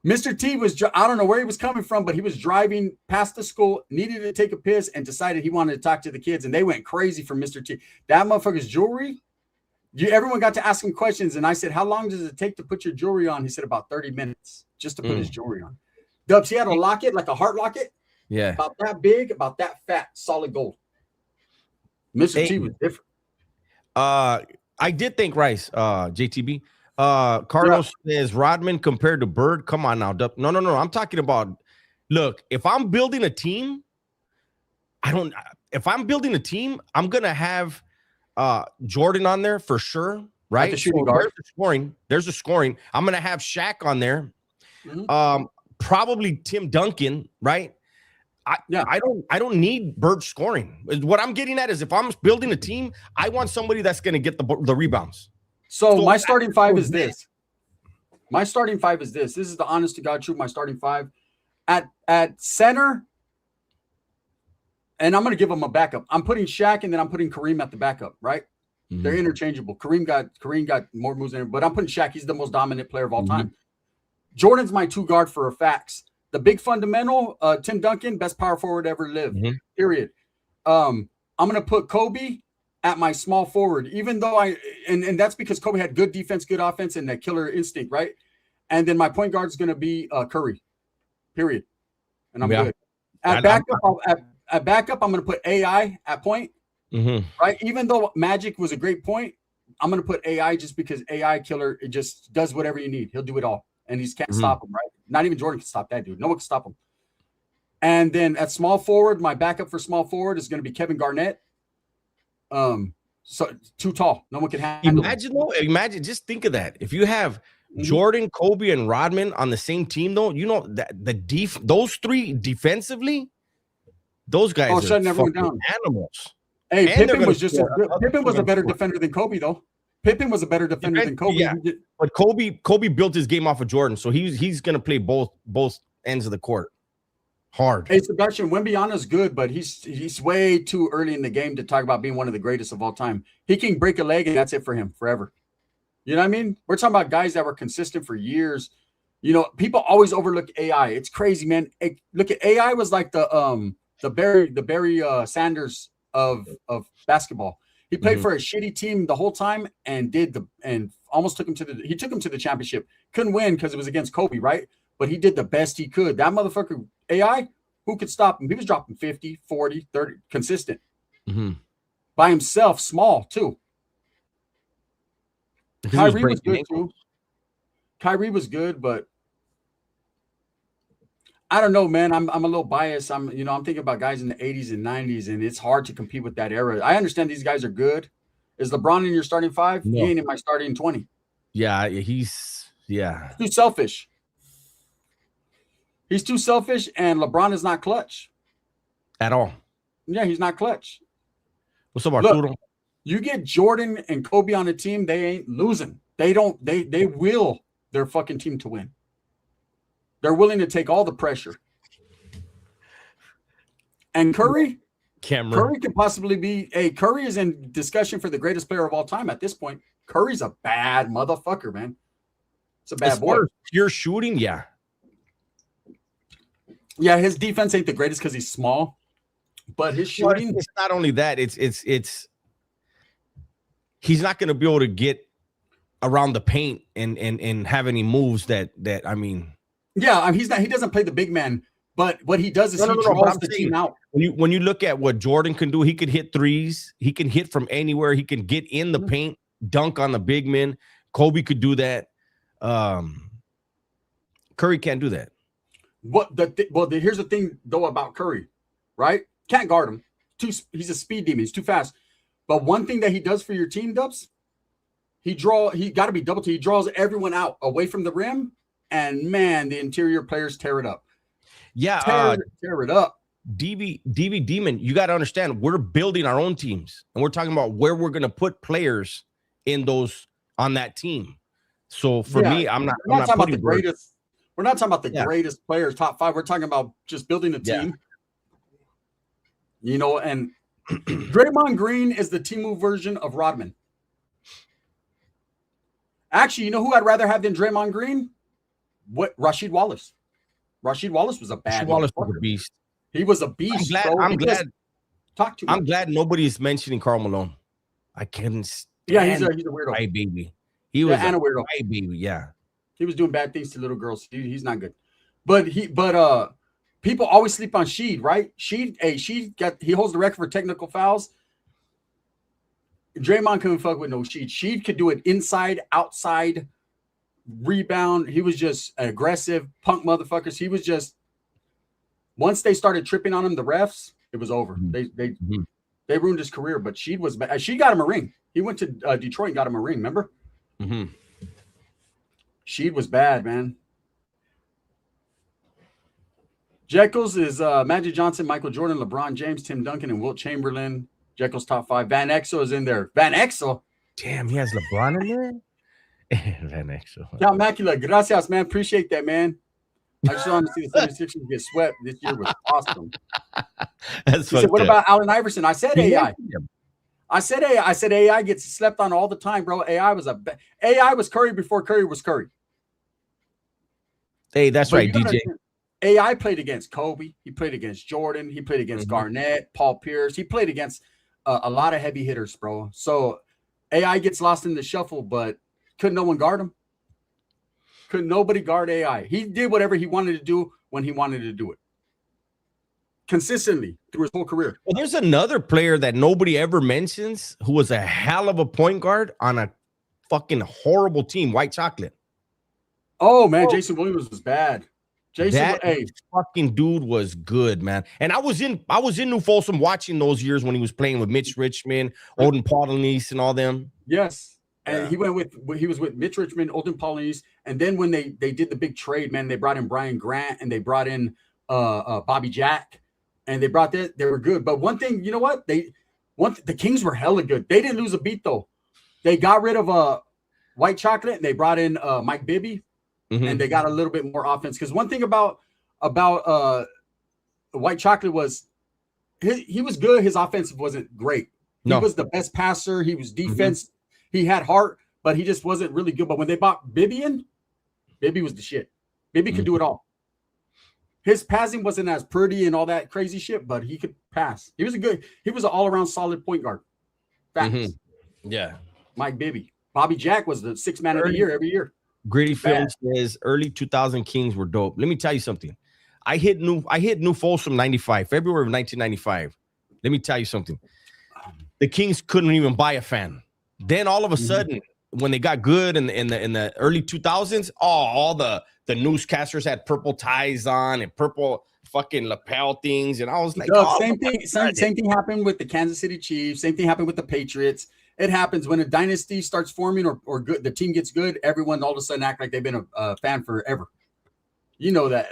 Mr. T was, I don't know where he was coming from, but he was driving past the school, needed to take a piss, and decided he wanted to talk to the kids, and they went crazy for Mr. T. That motherfucker's jewelry. Everyone got to ask him questions, and I said, how long does it take to put your jewelry on? He said, about 30 minutes just to put his jewelry on. Dubs, he had a locket, like a heart locket. Yeah. About that big, about that fat, solid gold. Mr. T was different. I did think Rice, JTB. Carlos says Rodman compared to Bird. Come on now, Dub. No. I'm talking about, look, if I'm building a team, I'm going to have Jordan on there for sure, right? There's the scoring. I'm gonna have Shaq on there. Probably Tim Duncan, right? I don't need Bird scoring. What I'm getting at is if I'm building a team, I want somebody that's gonna get the rebounds. So my starting 5 is this. This is the honest to God truth. My starting 5 at center. And I'm going to give them a backup. I'm putting Shaq and then I'm putting Kareem at the backup, right? They're interchangeable. Kareem got more moves than him, but I'm putting Shaq. He's the most dominant player of all time. Jordan's my 2 guard for a facts. The big fundamental, Tim Duncan, best power forward ever lived. Period. I'm gonna put Kobe at my small forward, even though and that's because Kobe had good defense, good offense, and that killer instinct, right? And then my point guard is gonna be Curry. Period. And I'm good. At backup, I'm gonna put AI at point. Right? Even though Magic was a great point, I'm gonna put AI just because AI killer, it just does whatever you need. He'll do it all, and he can't stop him, right? Not even Jordan can stop that dude. No one can stop him. And then at small forward, my backup for small forward is gonna be Kevin Garnett. So too tall. No one can handle him. Imagine, just think of that. If you have Jordan, Kobe, and Rodman on the same team, though, you know that those 3 defensively, those guys are shutting everyone down. Animals. Hey, Pippen was just Pippen was a better defender than Kobe, though. Pippen was a better defender than Kobe. Yeah. But Kobe built his game off of Jordan, so he's gonna play both ends of the court hard. Hey, Sebastian, Wembanyama's good, but he's way too early in the game to talk about being one of the greatest of all time. He can break a leg, and that's it for him forever. You know what I mean? We're talking about guys that were consistent for years. You know, people always overlook AI. It's crazy, man. Look at AI was like the Barry Sanders of basketball. He played for a shitty team the whole time and almost took him to the championship. Couldn't win because it was against Kobe, right? But he did the best he could. That motherfucker, AI, who could stop him? He was dropping 50, 40, 30, consistent. By himself, small, too. Kyrie was good, too. Kyrie was good, but I don't know, man. I'm a little biased. I'm thinking about guys in the 80s and 90s, and it's hard to compete with that era. I understand these guys are good. Is LeBron in your starting 5? No. He ain't in my starting 20. Yeah, he's too selfish. He's too selfish, and LeBron is not clutch at all. Yeah, he's not clutch. What's up, Arturo? Look, you get Jordan and Kobe on a team, they ain't losing. They will their fucking team to win. They're willing to take all the pressure. And Curry could possibly be Curry is in discussion for the greatest player of all time at this point. Curry's a bad motherfucker, man. It's a bad boy. Pure shooting, yeah. Yeah, his defense ain't the greatest because he's small, but his shooting. It's not only that. It's he's not going to be able to get around the paint and have any moves that I mean. Yeah, he's not. He doesn't play the big man, but what he does is he draws the team out. When you look at what Jordan can do, he could hit threes. He can hit from anywhere. He can get in the paint, dunk on the big men. Kobe could do that. Curry can't do that. Here's the thing though about Curry, right? Can't guard him. He's a speed demon. He's too fast. But one thing that he does for your team, Dubs, he got to be double team. He draws everyone out away from the rim, and man, the interior players tear it up. Yeah, tear it up. DV Demon, you got to understand, we're building our own teams, and we're talking about where we're going to put players in those on that team. So for me, I'm not talking about the greatest. We're not talking about the greatest players, top 5. We're talking about just building a team. You know, and Draymond Green is the Timu version of Rodman. Actually, you know who I'd rather have than Draymond Green? Rasheed Wallace. Rasheed Wallace was a bad. Wallace was a beast. He was a beast. I'm glad nobody's mentioning Karl Malone. I can't stand. Yeah, he's a weirdo. Hey, baby. He was a weirdo. Hey, baby. Yeah. He was doing bad things to little girls. He's not good. But people always sleep on Sheed, right? He holds the record for technical fouls. Draymond couldn't fuck with no Sheed. Sheed could do it inside, outside, rebound. He was just aggressive, punk motherfuckers. He was just once they started tripping on him, the refs, it was over. They ruined his career. But Sheed was bad. Sheed got him a ring. He went to Detroit and got him a ring, remember? Mm-hmm. Sheed was bad, man. Jekyll's is Magic Johnson, Michael Jordan, LeBron James, Tim Duncan, and Wilt Chamberlain. Jekyll's top 5. Van Exel is in there. Van Exel. Damn, he has LeBron in there? Van Exel. Yeah, Macula. Gracias, man. Appreciate that, man. I just wanted to see the 76ers get swept. This year was awesome. He said, what about Allen Iverson? I said AI. I said AI gets slept on all the time, bro. AI was Curry before Curry was Curry. Hey, that's right, DJ. AI played against Kobe. He played against Jordan. He played against Garnett, Paul Pierce. He played against a lot of heavy hitters, bro. So AI gets lost in the shuffle, but couldn't no one guard him? Couldn't nobody guard AI? He did whatever he wanted to do when he wanted to do it. Consistently through his whole career. Well, there's another player that nobody ever mentions who was a hell of a point guard on a fucking horrible team, White Chocolate. Oh, man, Jason Williams was bad. That fucking dude was good, man. And I was in New Folsom watching those years when he was playing with Mitch Richmond, Odin Polynice, and all them. Yes. And he was with Mitch Richmond, Odin Polynice, and then when they did the big trade, man, they brought in Brian Grant and they brought in Bobby Jack, and they were good. But one thing, you know what? The Kings were hella good. They didn't lose a beat though. They got rid of White Chocolate and they brought in Mike Bibby, and they got a little bit more offense. Because one thing about White Chocolate was he was good. His offensive wasn't great. He was the best passer. He was defense. He had heart, but he just wasn't really good. But when they bought Bibby in, Bibby was the shit. Bibby could do it all. His passing wasn't as pretty and all that crazy shit, but he could pass. He was an all-around solid point guard. Facts. Yeah. Mike Bibby. Bobby Jack was the sixth man of the year every year. Gritty Film says early 2000 Kings were dope. Let me tell you something. I hit New Folsom 95, February of 1995. Let me tell you something. The Kings couldn't even buy a fan. Then all of a sudden, when they got good in the early 2000s, all the newscasters had purple ties on and purple fucking lapel things, and I was like, same thing happened with the Kansas City Chiefs. Same thing happened with the Patriots. It happens when a dynasty starts forming or good, the team gets good. Everyone all of a sudden act like they've been a fan forever. You know that.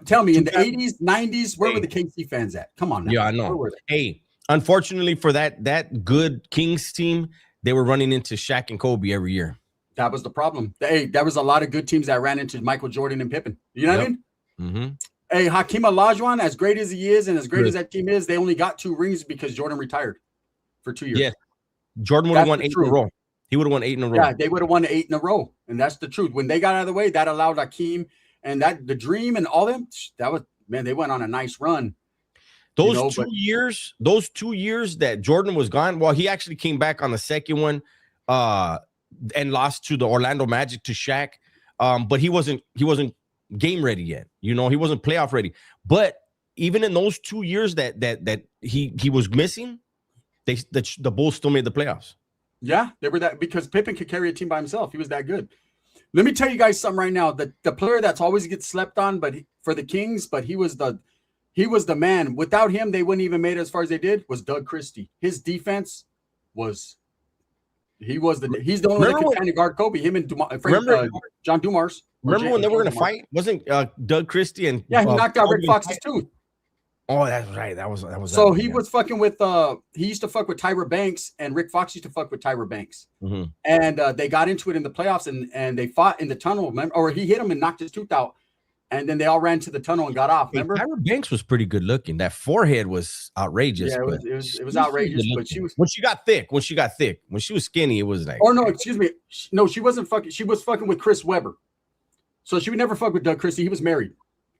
Tell me, in the 80s, 90s, where were the KC fans at? Come on now. Yeah, I know. Hey, unfortunately for that good Kings team, they were running into Shaq and Kobe every year. That was the problem. Hey, there was a lot of good teams that ran into Michael Jordan and Pippen. You know what I mean? Hey, Hakeem Olajuwon, as great as he is and as great as that team is, they only got 2 rings because Jordan retired for 2 years. Yeah. Jordan would have won 8 in a row. He would have won 8 in a row. Yeah, they would have won 8 in a row. And that's the truth. When they got out of the way, that allowed Hakeem and the Dream and all them. That was, man, they went on a nice run. Those 2 years that Jordan was gone, well, he actually came back on the second one and lost to the Orlando Magic to Shaq. But he wasn't game ready yet. You know, he wasn't playoff ready. But even in those 2 years that he was missing, the Bulls still made the playoffs. Yeah, they were that because Pippen could carry a team by himself. He was that good. Let me tell you guys something right now. The player that's always gets slept on, but for the Kings, but he was the man. Without him, they wouldn't even made it as far as they did. Was Doug Christie? His defense was. He's the only one that could kind of guard Kobe. Him and John Dumars. Remember when they were in a fight? Wasn't Doug Christie and he knocked out Rick Fox's tooth. Oh, that's right. That was. So he was fucking with. He used to fuck with Tyra Banks, and Rick Fox used to fuck with Tyra Banks. And they got into it in the playoffs, and they fought in the tunnel. Remember? Or he hit him and knocked his tooth out, and then they all ran to the tunnel and got off. Remember? Hey, Tyra Banks was pretty good looking. That forehead was outrageous. Yeah, it was outrageous. But she was when she got thick. When she was skinny, it was like. Oh no, excuse me. No, she wasn't fucking. She was fucking with Chris Webber. So she would never fuck with Doug Christie. He was married.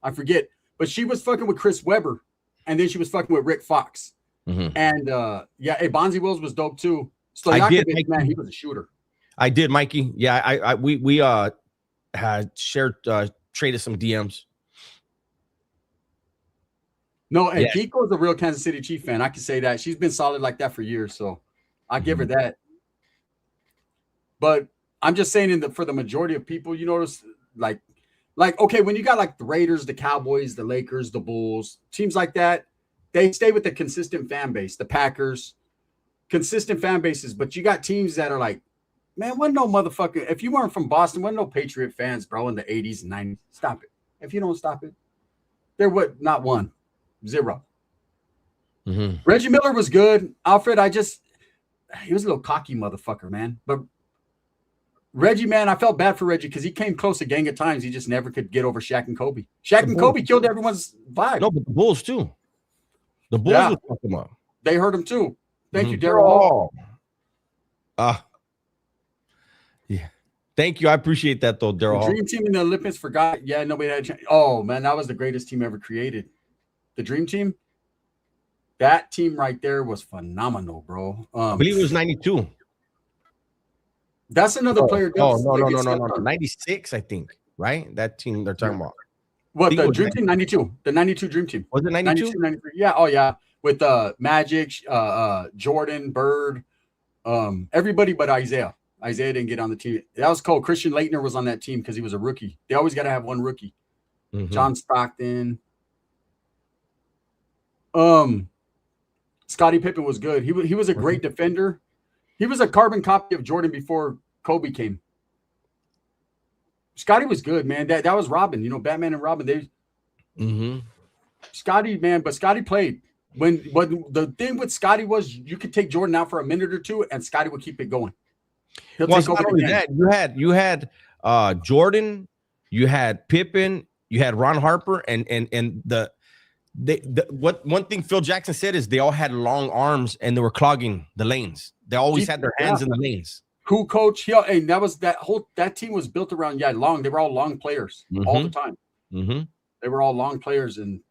I forget, but she was fucking with Chris Webber. And then she was fucking with Rick Fox. And hey, Bonzi Wills was dope too. Stojakovic, man, he was a shooter. I did, Mikey. Yeah, we had traded some DMs. No, and Kiko's a real Kansas City Chief fan. I can say that. She's been solid like that for years, so I give her that. But I'm just saying for the majority of people, you notice like okay, when you got like the Raiders, the Cowboys, the Lakers, the Bulls, teams like that, they stay with the consistent fan base. The Packers, consistent fan bases, but you got teams that are like, man, wasn't no motherfucker. If you weren't from Boston, wasn't no Patriot fans, bro, in the 80s and 90s. Stop it. If you don't stop it, there would not 1, 0. Reggie Miller was good. Alfred, he was a little cocky motherfucker, man. But Reggie, man, I felt bad for Reggie because he came close a gang of times. He just never could get over Shaq and Kobe. Shaq and Kobe killed everyone's vibe. No, but the Bulls too. The Bulls would fuck him up. They hurt him too. Thank you, Darryl Hall. Yeah. Thank you. I appreciate that, though, Daryl. The Dream Team in the Olympics forgot. Yeah, nobody had a chance. Oh, man, that was the greatest team ever created. The Dream Team. That team right there was phenomenal, bro. I believe it was 92. That's another player. No. 96, I think, right? That team they're talking about. What, the Dream Team? 92. The 92 Dream Team. Was it 92? 93. Yeah. Oh, yeah. With Magic, Jordan, Bird, everybody but Isaiah. Isaiah didn't get on the team. That was cool. Christian Laettner was on that team because he was a rookie. They always got to have one rookie. Mm-hmm. John Stockton. Scottie Pippen was good. He was a great defender. He was a carbon copy of Jordan before Kobe came. Scottie was good, man. That was Robin. You know, Batman and Robin. Scottie, man, but Scottie played. When the thing with Scottie was you could take Jordan out for a minute or two, and Scottie would keep it going. Well, it's not only that. You had Jordan, you had Pippen, you had Ron Harper, and one thing Phil Jackson said is they all had long arms and they were clogging the lanes. They always had their hands in the lanes. Who coach? Yeah, and that team was built around long. They were all long players all the time. They were all long players, and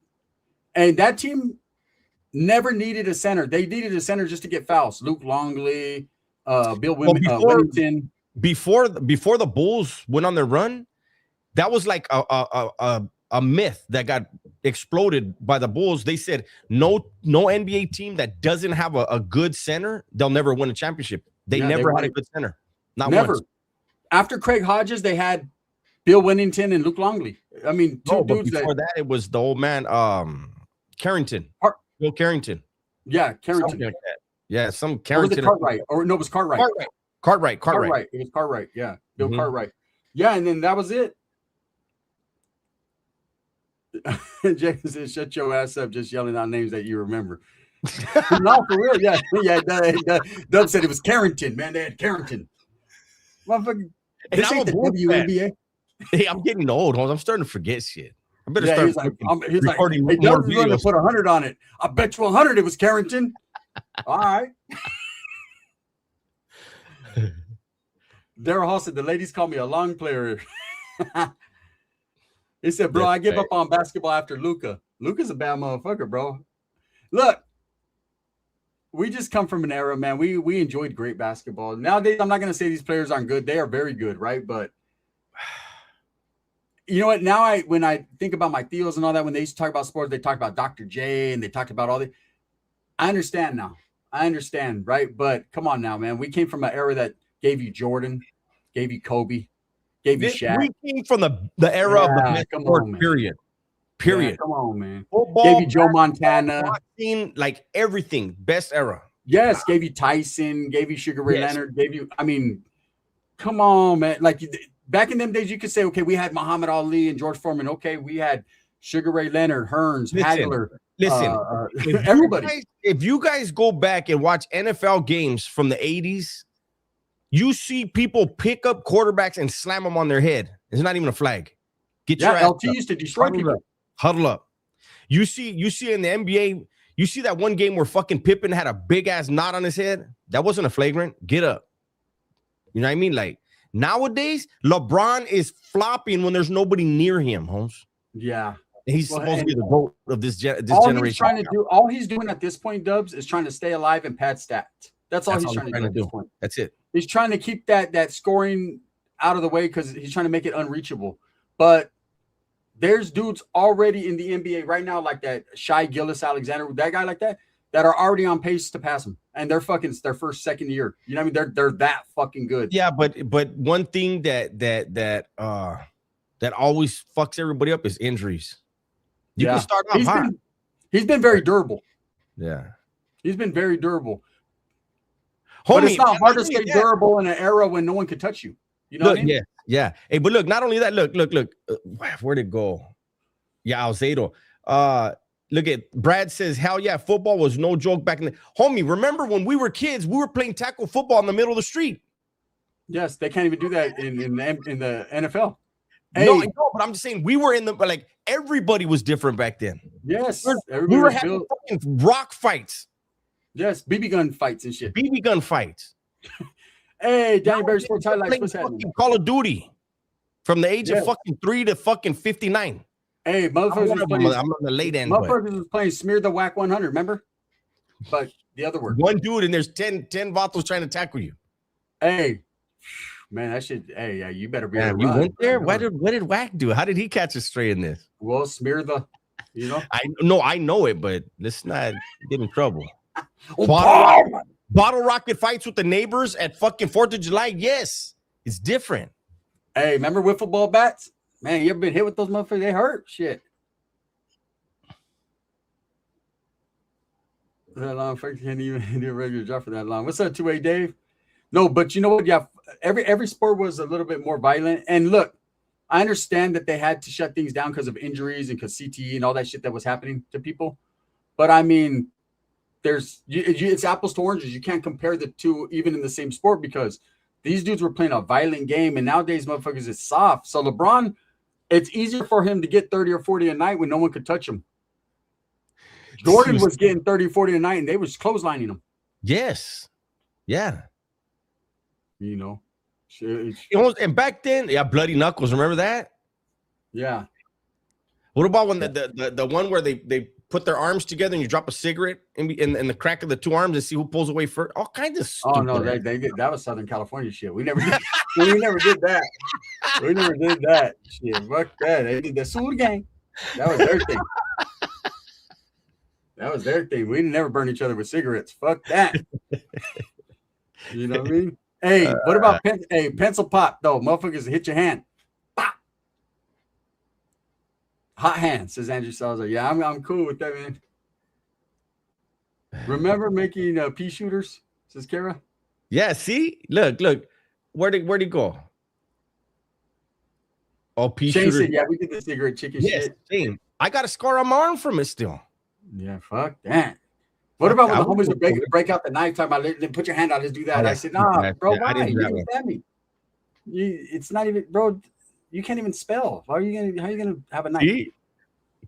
that team never needed a center. They needed a center just to get fouls. Luke Longley. Bill Wellington. Before the Bulls went on their run, that was like a myth that got exploded by the Bulls. They said no NBA team that doesn't have a good center, they'll never win a championship. They never had a good center. Not never. Once. After Craig Hodges, they had Bill Wellington and Luke Longley. I mean, two dudes. Before that, it was the old man, Carrington. Bill Carrington. Yeah, Carrington. Something like that. Yeah, some Carrington. Or was it Cartwright? Or no, it was Cartwright. Cartwright. It was Cartwright. Yeah, Bill Cartwright. Yeah, and then that was it. Jason said, "Shut your ass up!" Just yelling out names that you remember. No, for real. Yeah. Doug said it was Carrington. Man, they had Carrington. Motherfucker. This ain't the WNBA. Hey, I'm getting old. I'm starting to forget shit. I better start. He's recording more videos. Put 100 on it. I bet you 100 it was Carrington. All right. Daryl Hall said the ladies call me a long player. He said, bro, I give up on basketball after Luka. Luka's a bad motherfucker, bro. Look, we just come from an era, man. We enjoyed great basketball. Nowadays, I'm not going to say these players aren't good. They are very good, right? But you know what? Now when I think about my Theos and all that, when they used to talk about sports, they talk about Dr. J and they talked about all the. I understand now. I understand, right? But come on now, man. We came from an era that gave you Jordan, gave you Kobe, gave you Shaq. We came from the era of the best sport, period. Period. Yeah, come on, man. Football, gave you Joe Montana. Boxing, like everything. Best era. Yes, gave you Tyson, gave you Sugar Ray Leonard, gave you, I mean, come on, man. Like back in them days, you could say, okay, we had Muhammad Ali and George Foreman. Okay, we had Sugar Ray Leonard, Hearns, Hagler. Listen, everybody. If you guys go back and watch NFL games from the 80s, you see people pick up quarterbacks and slam them on their head. It's not even a flag. Get your ass LT up. used to destroy people. Huddle up. You see in the NBA, you see that one game where fucking Pippen had a big ass knot on his head? That wasn't a flagrant. Get up. You know what I mean? Like nowadays, LeBron is flopping when there's nobody near him, Holmes. Yeah. He's supposed to be the GOAT of this generation. All he's doing at this point, Dubs, is trying to stay alive and pad stats. That's all he's trying to do at this point. That's it. He's trying to keep that scoring out of the way because he's trying to make it unreachable. But there's dudes already in the NBA right now, like that Shai Gilgeous-Alexander, that guy like that are already on pace to pass him. And they're fucking their first, second year. You know what I mean? They're that fucking good. Yeah, but one thing that always fucks everybody up is injuries. You can start off hot. He's been very durable. Yeah. He's been very durable. Homie, but it's not hard to stay durable in an era when no one could touch you. You know what I mean? Yeah. Hey, but look, not only that, look. Where'd it go? Yeah, Alzado. Look at Brad says, hell yeah, football was no joke back in the homie. Remember when we were kids, we were playing tackle football in the middle of the street. Yes, they can't even do that in the NFL. Hey. No, but I'm just saying we were in the like everybody was different back then. Yes, we were having fucking rock fights. Yes, BB gun fights and shit. BB gun fights. Hey, Danny Berry Sports Highlights. What's happening? Call of Duty from the age of fucking 3 to fucking 59. Hey, motherfuckers I'm on the late end. Motherfuckers was playing Smear the Whack 100, remember? But the other word. One dude and there's 10 vatos trying to tackle you. Hey, man, that shit. Hey, yeah, you better be. Yeah, you went there. What did Whack do? How did he catch a stray in this? Well, smear the, I know it, but let's not get in trouble. Bottle rocket fights with the neighbors at fucking 4th of July. Yes, it's different. Hey, remember wiffle ball bats? Man, you ever been hit with those motherfuckers? They hurt. Shit. That long, Frank can't even do a regular job for that long. What's up, 2A Dave? No, but you know what? Yeah, every sport was a little bit more violent. And look, I understand that they had to shut things down because of injuries and because CTE and all that shit that was happening to people. But I mean, it's apples to oranges. You can't compare the two even in the same sport because these dudes were playing a violent game, and nowadays, motherfuckers, it's soft. So LeBron, it's easier for him to get 30 or 40 a night when no one could touch him. Jordan was getting 30, 40 a night, and they was clotheslining him. Yes. Yeah. You know. And back then, bloody knuckles. Remember that? Yeah. What about when the one where they put their arms together and you drop a cigarette in the crack of the two arms and see who pulls away first? All kinds of stupid. Oh no, they did. That was Southern California shit. We never did. We never did that. We never did that shit. Fuck that. They did the Soul Gang. That was their thing. That was their thing. We never burn each other with cigarettes. Fuck that. You know what I mean? Hey, what about pencil pop though? Motherfuckers hit your hand. Pop. Hot hand, says Andrew Salazar. Yeah, I'm cool with that, man. Remember making pea shooters, says Kara? Yeah, see? Look. Where'd he go? Oh, pea shooter. Yeah, we did the cigarette chicken shit. Same. I got a scar on my arm from it still. Yeah, fuck that. What about when the homies would break out the knife, talking about, then put your hand out, let's do that. I said, nah, bro, why? You didn't stab me. It's not even, bro, you can't even spell. How are you gonna have a knife?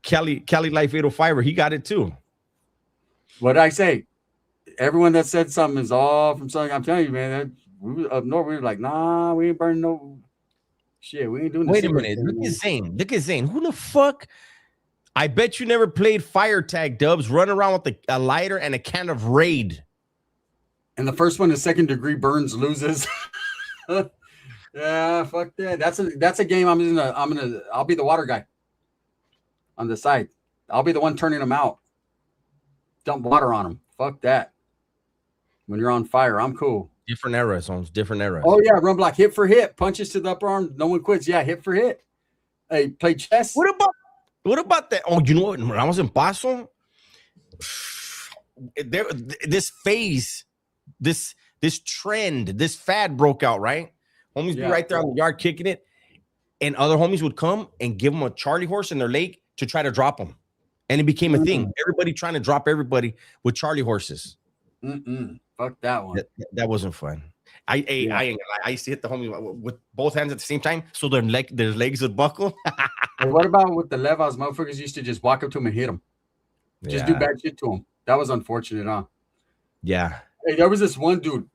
Cali Life 805, he got it too. What did I say? Everyone that said something is all from something. I'm telling you, man, we were up north, we were like, nah, we ain't burning no shit. We ain't doing Wait a minute. Look at Zane. Who the fuck? I bet you never played fire tag, Dubs. Run around with a lighter and a can of Raid. And the first one is second degree burns loses. Yeah, fuck that. That's a game I'll be the water guy on the side. I'll be the one turning them out. Dump water on them. Fuck that. When you're on fire, I'm cool. Different eras, Holmes. Different eras. Oh yeah, run block, hit for hit, punches to the upper arm. No one quits. Yeah, hit for hit. Hey, play chess. What about that? Oh, you know what? When I was in Paso, this phase, this trend, this fad broke out, right? Homies be right there on the yard kicking it, and other homies would come and give them a Charlie horse in their leg to try to drop them. And it became a thing. Everybody trying to drop everybody with Charlie horses. Fuck that one. That wasn't fun. I used to hit the homie with both hands at the same time, so their legs would buckle. And what about with the Levas? Motherfuckers used to just walk up to him and hit him. Just do bad shit to him. That was unfortunate, huh? Yeah. Hey, there was this one dude.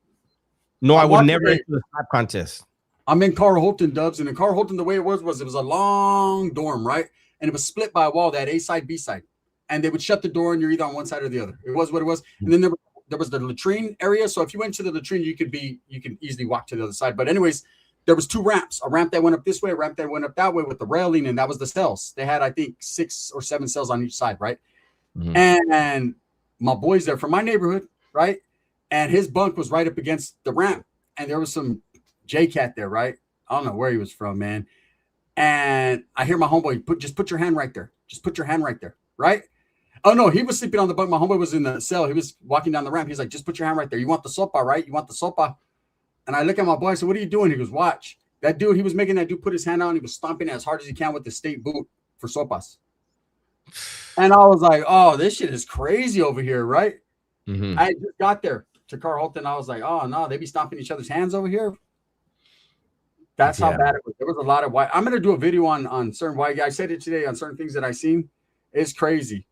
No, I would never enter the slap contest. I'm in Carl Holton, Dubs, and in Carl Holton, the way it was it was a long dorm, right? And it was split by a wall that had A side, B side. And they would shut the door and you're either on one side or the other. It was what it was. And then there was the latrine area. So if you went to the latrine, you could easily walk to the other side. But anyways, there was two ramps, a ramp that went up this way, a ramp that went up that way with the railing, and that was the cells. They had, I think, 6 or 7 cells on each side, right? And my boy's there from my neighborhood, right? And his bunk was right up against the ramp. And there was some J-Cat there, right? I don't know where he was from, man. And I hear my homeboy, just put your hand right there. Just put your hand right there, right? Oh, no, he was sleeping on the bunk. My homeboy was in the cell. He was walking down the ramp. He's like, just put your hand right there. You want the sopa, right? You want the sopa? And I look at my boy. I said, what are you doing? He goes, watch. That dude, he was making that dude put his hand out and he was stomping as hard as he can with the state boot for sopas. And I was like, oh, this shit is crazy over here, right? I just got there to Carl Holton. I was like, oh, no, they be stomping each other's hands over here. That's how bad it was. There was a lot of white. I'm going to do a video on certain white guys. I said it today on certain things that I seen. It's crazy.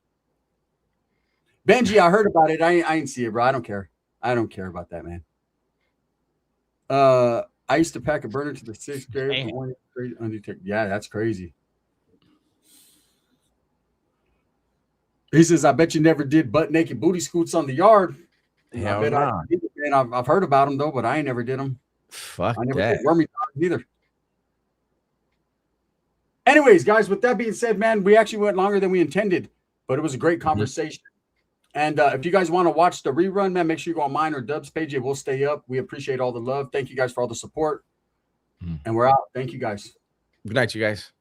Benji, I heard about it. I didn't see it, bro. I don't care. I don't care about that, man. I used to pack a burner to the 6th grade. Yeah, that's crazy. He says, I bet you never did butt naked booty scoots on the yard. Hell I bet nah. I did, man. I've heard about them though, but I ain't never did them. Fuck I never that. did wormy dogs either. Anyways, guys, with that being said, man, we actually went longer than we intended, but it was a great conversation. And if you guys want to watch the rerun, man, make sure you go on mine or Dub's page. It will stay up. We appreciate all the love. Thank you guys for all the support. And we're out. Thank you guys. Good night, you guys.